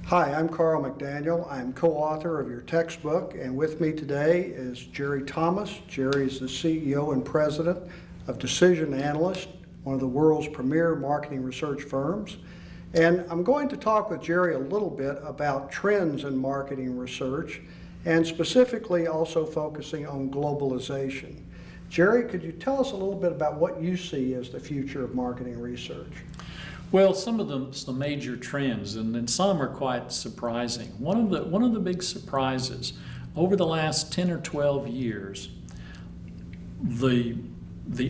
Hi, I'm Carl McDaniel. I'm co-author of your textbook, and with me today is Jerry Thomas. Jerry is the CEO and president of Decision Analyst, one of the world's premier marketing research firms. And I'm going to talk with Jerry a little bit about trends in marketing research, and specifically also focusing on globalization. Jerry, could you tell us a little bit about what you see as the future of marketing research? Well, some of the major trends, and some are quite surprising. One of the big surprises over the last 10 or 12 years, the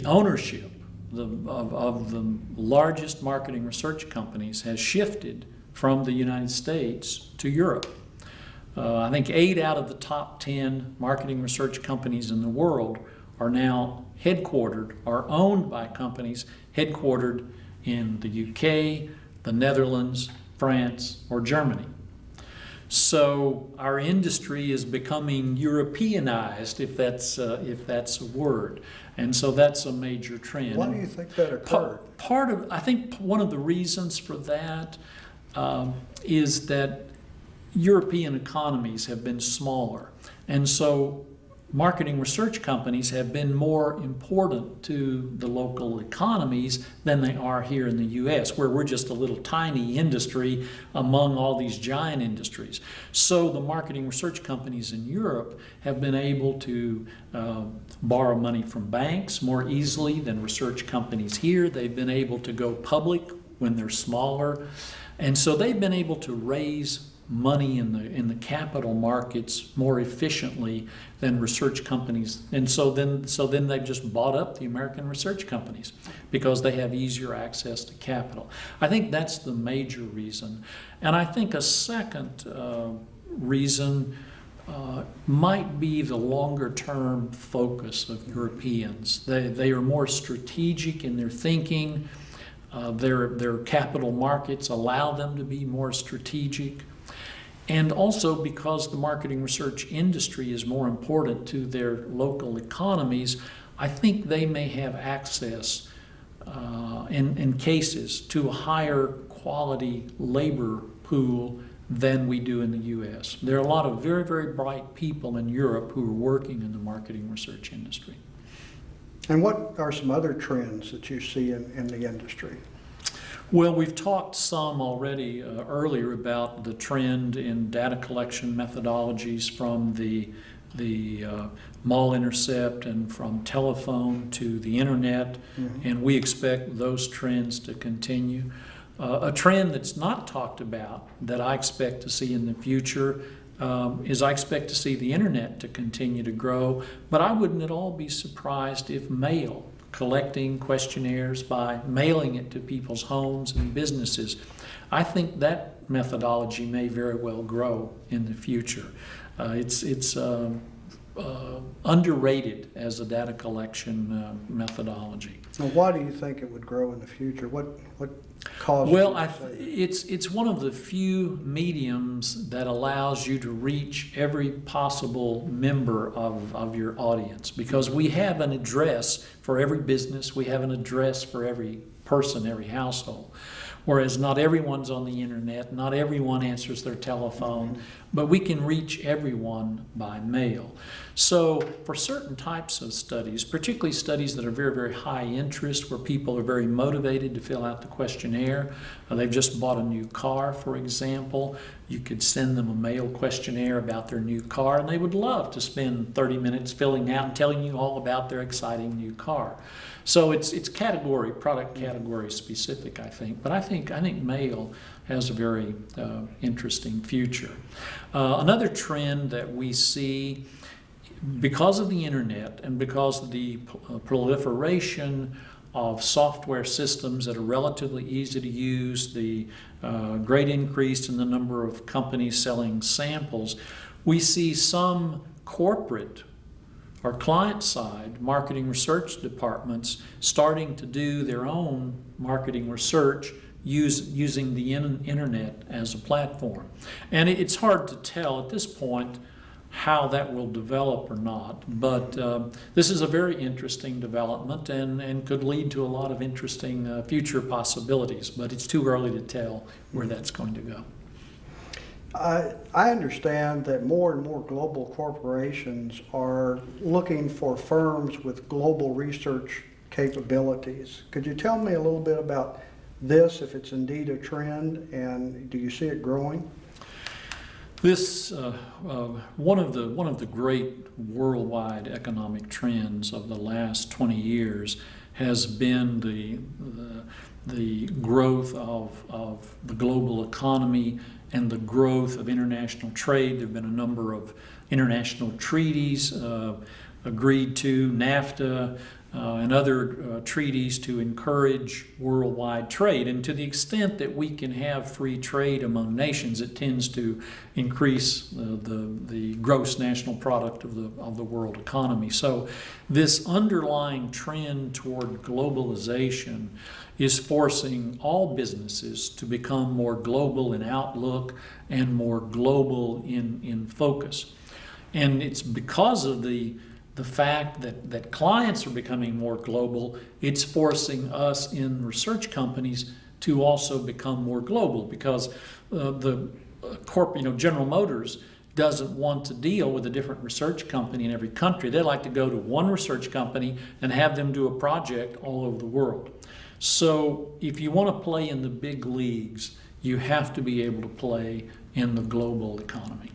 ownership of the largest marketing research companies has shifted from the United States to Europe. I think 8 out of the top 10 marketing research companies in the world are now owned by companies headquartered in the UK, the Netherlands, France, or Germany. So our industry is becoming Europeanized, if that's a word, and so that's a major trend. Why do you think that occurred? I think one of the reasons for that is that European economies have been smaller, and so marketing research companies have been more important to the local economies than they are here in the U.S., where we're just a little tiny industry among all these giant industries. So the marketing research companies in Europe have been able to borrow money from banks more easily than research companies here. They've been able to go public when they're smaller, and so they've been able to raise money in the capital markets more efficiently than research companies, and so then they've just bought up the American research companies because they have easier access to capital. I think that's the major reason, and I think a second reason might be the longer-term focus of Europeans. They are more strategic in their thinking. Their capital markets allow them to be more strategic. And also because the marketing research industry is more important to their local economies, I think they may have access in cases to a higher quality labor pool than we do in the U.S. There are a lot of very, very bright people in Europe who are working in the marketing research industry. And what are some other trends that you see in the industry? Well, we've talked some already earlier about the trend in data collection methodologies from the mall intercept and from telephone to the internet, and we expect those trends to continue. A trend that's not talked about that I expect to see in the future is I expect to see the internet to continue to grow, but I wouldn't at all be surprised if collecting questionnaires by mailing it to people's homes and businesses. I think that methodology may very well grow in the future. It's underrated as a data collection methodology. Now, why do you think it would grow in the future? What causes Well, you to say that? it's one of the few mediums that allows you to reach every possible member of your audience, because we have an address for every business, we have an address for every person, every household. Whereas not everyone's on the internet, not everyone answers their telephone, but we can reach everyone by mail. So for certain types of studies, particularly studies that are very, very high interest, where people are very motivated to fill out the questionnaire, they've just bought a new car, for example, you could send them a mail questionnaire about their new car, and they would love to spend 30 minutes filling out and telling you all about their exciting new car. So it's product category specific, I think. But I think mail has a very interesting future. Another trend that we see, because of the internet and because of the proliferation of software systems that are relatively easy to use, the great increase in the number of companies selling samples, we see some corporate or client-side marketing research departments starting to do their own marketing research using the internet as a platform. And it's hard to tell at this point how that will develop or not, but this is a very interesting development and could lead to a lot of interesting future possibilities, but it's too early to tell where that's going to go. I understand that more and more global corporations are looking for firms with global research capabilities. Could you tell me a little bit about this, if it's indeed a trend, and do you see it growing? This one of the great worldwide economic trends of the last 20 years has been the growth of the global economy and the growth of international trade. There have been a number of international treaties agreed to, NAFTA, and other treaties to encourage worldwide trade. And to the extent that we can have free trade among nations, it tends to increase the gross national product of the world economy. So this underlying trend toward globalization is forcing all businesses to become more global in outlook and more global in focus. And it's because of the fact that clients are becoming more global, it's forcing us in research companies to also become more global, because General Motors doesn't want to deal with a different research company in every country. They like to go to one research company and have them do a project all over the world. So if you want to play in the big leagues, you have to be able to play in the global economy.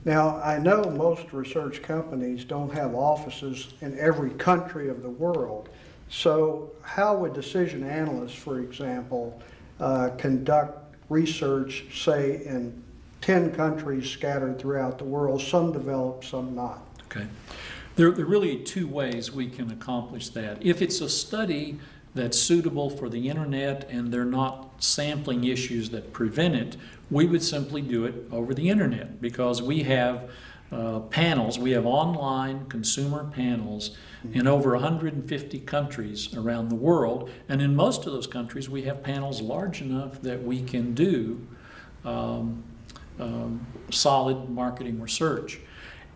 Now, I know most research companies don't have offices in every country of the world. So how would decision analysts, for example, conduct research, say, in 10 countries scattered throughout the world, some developed, some not? Okay. There are really two ways we can accomplish that. If it's a study that's suitable for the internet and they're not sampling issues that prevent it, we would simply do it over the internet, because we have panels. We have online consumer panels in over 150 countries around the world, and in most of those countries we have panels large enough that we can do solid marketing research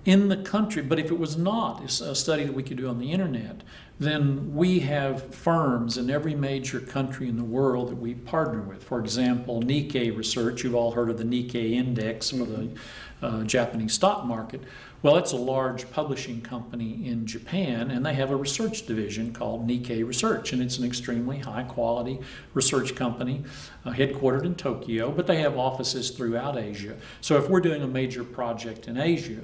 in the country. But if it was not a study that we could do on the internet, then we have firms in every major country in the world that we partner with. For example, Nikkei Research, you've all heard of the Nikkei Index for the Japanese stock market. Well, it's a large publishing company in Japan, and they have a research division called Nikkei Research, and it's an extremely high quality research company headquartered in Tokyo, but they have offices throughout Asia. So if we're doing a major project in Asia,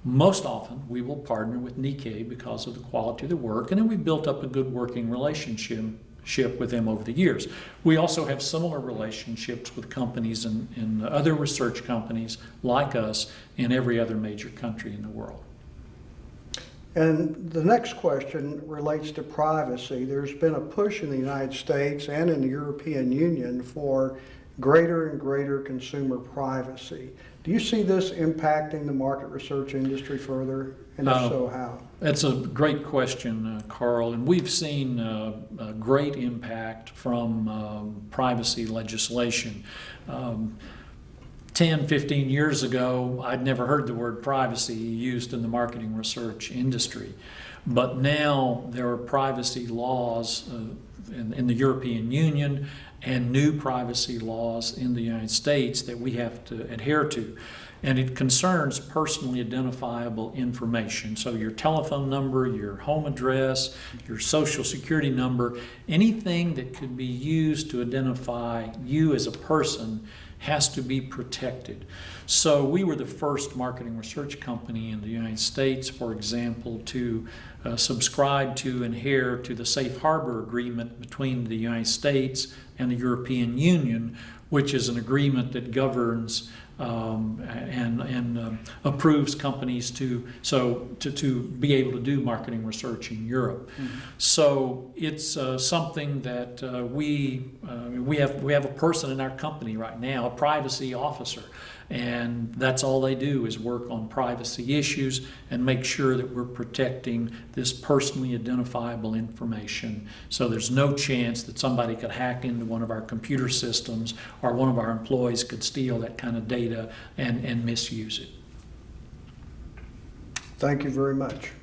most often we will partner with Nikkei because of the quality of the work, and then we've built up a good working relationship with them over the years. We also have similar relationships with companies and other research companies like us in every other major country in the world. And the next question relates to privacy. There's been a push in the United States and in the European Union for greater and greater consumer privacy. Do you see this impacting the market research industry further? And if so, how? That's a great question, Carl. And we've seen a great impact from privacy legislation. 10, 15 years ago, I'd never heard the word privacy used in the marketing research industry. But now there are privacy laws in the European Union and new privacy laws in the United States that we have to adhere to. And it concerns personally identifiable information. So your telephone number, your home address, your social security number, anything that could be used to identify you as a person has to be protected. So we were the first marketing research company in the United States, for example, to subscribe to and adhere to the Safe Harbor Agreement between the United States and the European Union, which is an agreement that governs and approves companies to be able to do marketing research in Europe. Mm-hmm. So it's something that we have a person in our company right now, a privacy officer, and that's all they do is work on privacy issues and make sure that we're protecting this personally identifiable information, so there's no chance that somebody could hack into one of our computer systems or one of our employees could steal that kind of data and misuse it. Thank you very much.